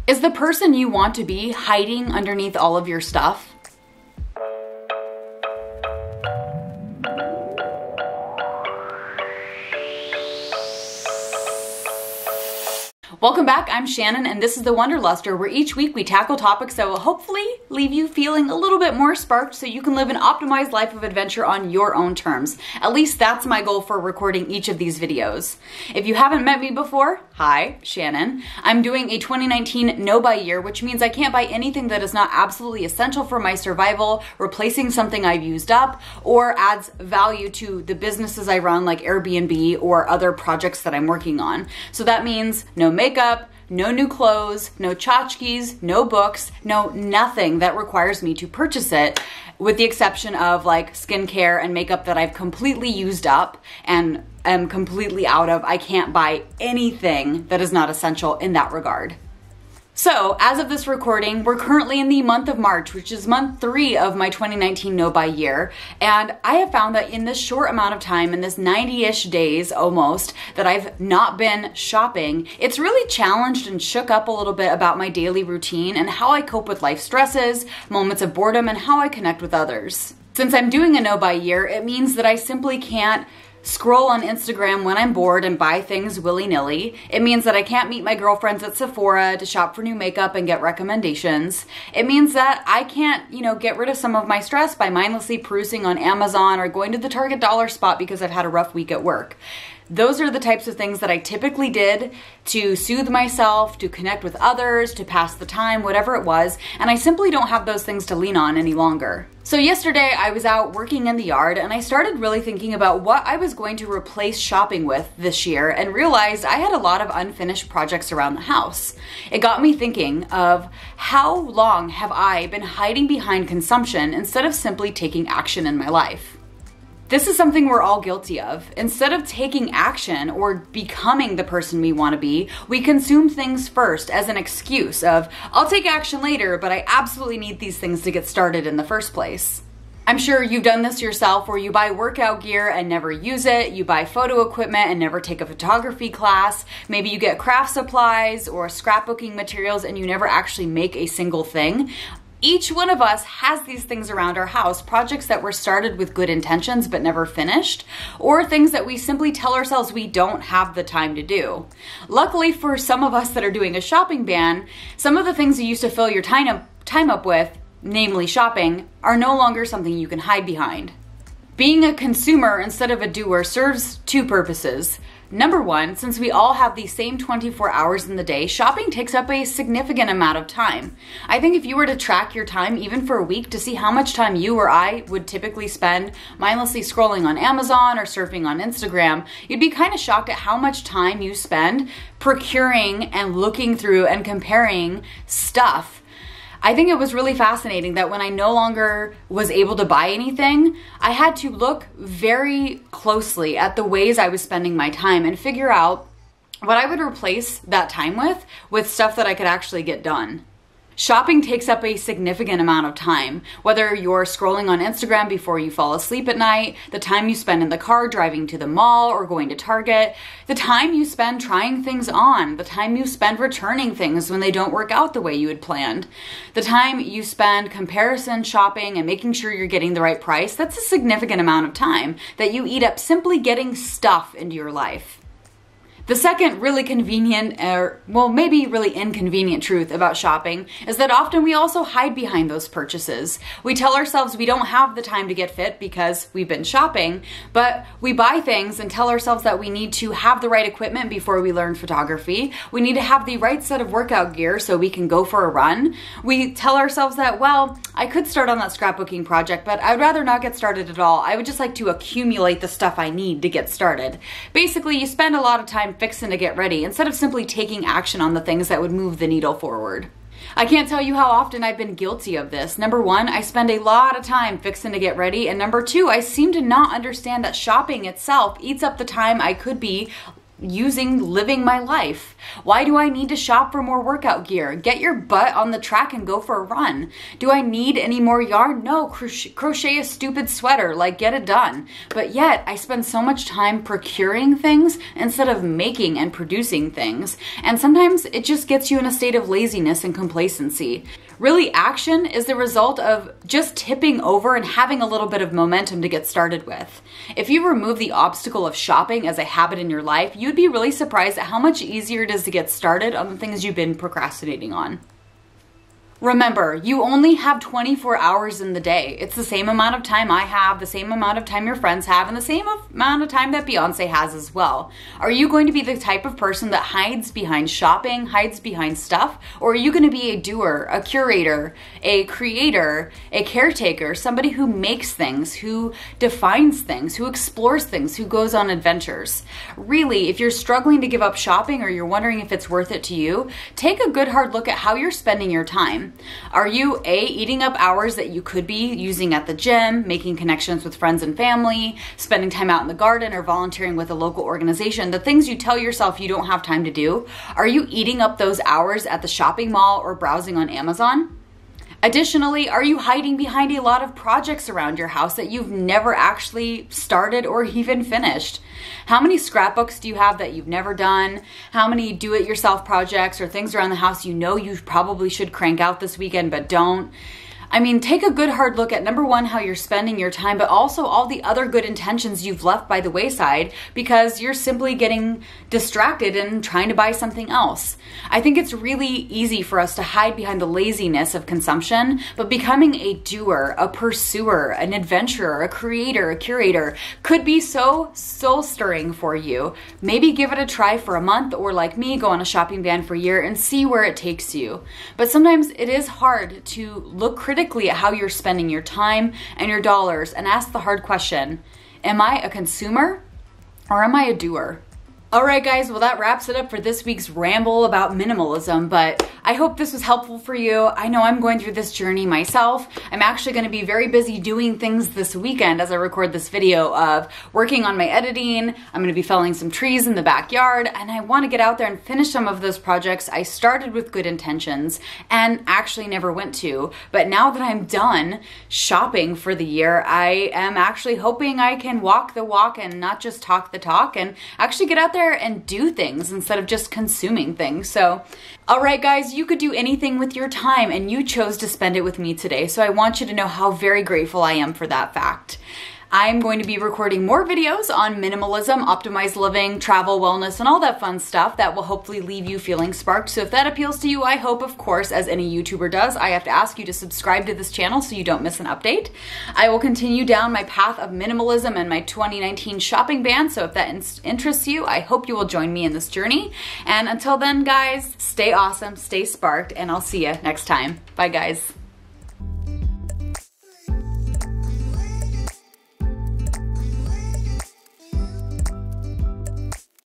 Is the person you want to be hiding underneath all of your stuff? Welcome back, I'm Shannon, and this is The Wanderluster, where each week we tackle topics that will hopefully leave you feeling a little bit more sparked so you can live an optimized life of adventure on your own terms. At least that's my goal for recording each of these videos. If you haven't met me before, hi, Shannon. I'm doing a 2019 no-buy year, which means I can't buy anything that is not absolutely essential for my survival, replacing something I've used up, or adds value to the businesses I run like Airbnb or other projects that I'm working on. So that means no makeup, no new clothes, no tchotchkes, no books, no nothing that requires me to purchase it, with the exception of like skincare and makeup that I've completely used up and am completely out of. I can't buy anything that is not essential in that regard. So, as of this recording, we're currently in the month of March, which is month 3 of my 2019 no-buy year, and I have found that in this short amount of time, in this 90-ish days almost, that I've not been shopping, it's really challenged and shook up a little bit about my daily routine and how I cope with life stresses, moments of boredom, and how I connect with others. Since I'm doing a no-buy year, it means that I simply can't scroll on Instagram when I'm bored and buy things willy-nilly. It means that I can't meet my girlfriends at Sephora to shop for new makeup and get recommendations. It means that I can't, get rid of some of my stress by mindlessly perusing on Amazon or going to the Target dollar spot because I've had a rough week at work. Those are the types of things that I typically did to soothe myself, to connect with others, to pass the time, whatever it was, and I simply don't have those things to lean on any longer. So yesterday I was out working in the yard and I started really thinking about what I was going to replace shopping with this year and realized I had a lot of unfinished projects around the house. It got me thinking of how long have I been hiding behind consumption instead of simply taking action in my life? This is something we're all guilty of. Instead of taking action or becoming the person we want to be, we consume things first as an excuse of, I'll take action later, but I absolutely need these things to get started in the first place. I'm sure you've done this yourself where you buy workout gear and never use it, you buy photo equipment and never take a photography class, maybe you get craft supplies or scrapbooking materials and you never actually make a single thing. Each one of us has these things around our house, projects that were started with good intentions but never finished, or things that we simply tell ourselves we don't have the time to do. Luckily for some of us that are doing a shopping ban, some of the things you used to fill your time up with, namely shopping, are no longer something you can hide behind. Being a consumer instead of a doer serves two purposes. Number one, since we all have the same 24 hours in the day, shopping takes up a significant amount of time. I think if you were to track your time even for a week to see how much time you or I would typically spend mindlessly scrolling on Amazon or surfing on Instagram, you'd be kind of shocked at how much time you spend procuring and looking through and comparing stuff. I think it was really fascinating that when I no longer was able to buy anything, I had to look very closely at the ways I was spending my time and figure out what I would replace that time with stuff that I could actually get done. Shopping takes up a significant amount of time, whether you're scrolling on Instagram before you fall asleep at night, the time you spend in the car driving to the mall or going to Target, the time you spend trying things on, the time you spend returning things when they don't work out the way you had planned, the time you spend comparison shopping and making sure you're getting the right price. That's a significant amount of time that you eat up simply getting stuff into your life. The second really convenient, maybe really inconvenient truth about shopping is that often we also hide behind those purchases. We tell ourselves we don't have the time to get fit because we've been shopping, but we buy things and tell ourselves that we need to have the right equipment before we learn photography. We need to have the right set of workout gear so we can go for a run. We tell ourselves that, well, I could start on that scrapbooking project, but I'd rather not get started at all. I would just like to accumulate the stuff I need to get started. Basically, you spend a lot of time fixing to get ready instead of simply taking action on the things that would move the needle forward. I can't tell you how often I've been guilty of this. Number one, I spend a lot of time fixing to get ready, and number two, I seem to not understand that shopping itself eats up the time I could be living my life? Why do I need to shop for more workout gear? Get your butt on the track and go for a run. Do I need any more yarn? No, crochet a stupid sweater, like get it done. But yet I spend so much time procuring things instead of making and producing things. And sometimes it just gets you in a state of laziness and complacency. Really, action is the result of just tipping over and having a little bit of momentum to get started with. If you remove the obstacle of shopping as a habit in your life, you'd be really surprised at how much easier it is to get started on the things you've been procrastinating on. Remember, you only have 24 hours in the day. It's the same amount of time I have, the same amount of time your friends have, and the same amount of time that Beyonce has as well. Are you going to be the type of person that hides behind shopping, hides behind stuff? Or are you going to be a doer, a curator, a creator, a caretaker, somebody who makes things, who defines things, who explores things, who goes on adventures? Really, if you're struggling to give up shopping or you're wondering if it's worth it to you, take a good hard look at how you're spending your time. Are you eating up hours that you could be using at the gym, making connections with friends and family, spending time out in the garden, or volunteering with a local organization, the things you tell yourself you don't have time to do? Are you eating up those hours at the shopping mall or browsing on Amazon? Additionally, are you hiding behind a lot of projects around your house that you've never actually started or even finished? How many scrapbooks do you have that you've never done? How many do-it-yourself projects or things around the house you know you probably should crank out this weekend but don't? I mean, take a good hard look at number one, how you're spending your time, but also all the other good intentions you've left by the wayside because you're simply getting distracted and trying to buy something else. I think it's really easy for us to hide behind the laziness of consumption, but becoming a doer, a pursuer, an adventurer, a creator, a curator could be so soul-stirring for you. Maybe give it a try for a month, or like me, go on a shopping ban for a year and see where it takes you. But sometimes it is hard to look critically at how you're spending your time and your dollars and ask the hard question, am I a consumer or am I a doer? All right, guys, well, that wraps it up for this week's ramble about minimalism, but I hope this was helpful for you. I know I'm going through this journey myself. I'm actually going to be very busy doing things this weekend as I record this video of working on my editing. I'm going to be felling some trees in the backyard, and I want to get out there and finish some of those projects I started with good intentions and actually never went to. But now that I'm done shopping for the year, I am actually hoping I can walk the walk and not just talk the talk and actually get out there and do things instead of just consuming things. So, all right, guys, you could do anything with your time and you chose to spend it with me today. So I want you to know how very grateful I am for that fact. I'm going to be recording more videos on minimalism, optimized living, travel, wellness, and all that fun stuff that will hopefully leave you feeling sparked. So if that appeals to you, I hope, of course, as any YouTuber does, I have to ask you to subscribe to this channel so you don't miss an update. I will continue down my path of minimalism and my 2019 shopping ban. So if that interests you, I hope you will join me in this journey. And until then, guys, stay awesome, stay sparked, and I'll see you next time. Bye, guys.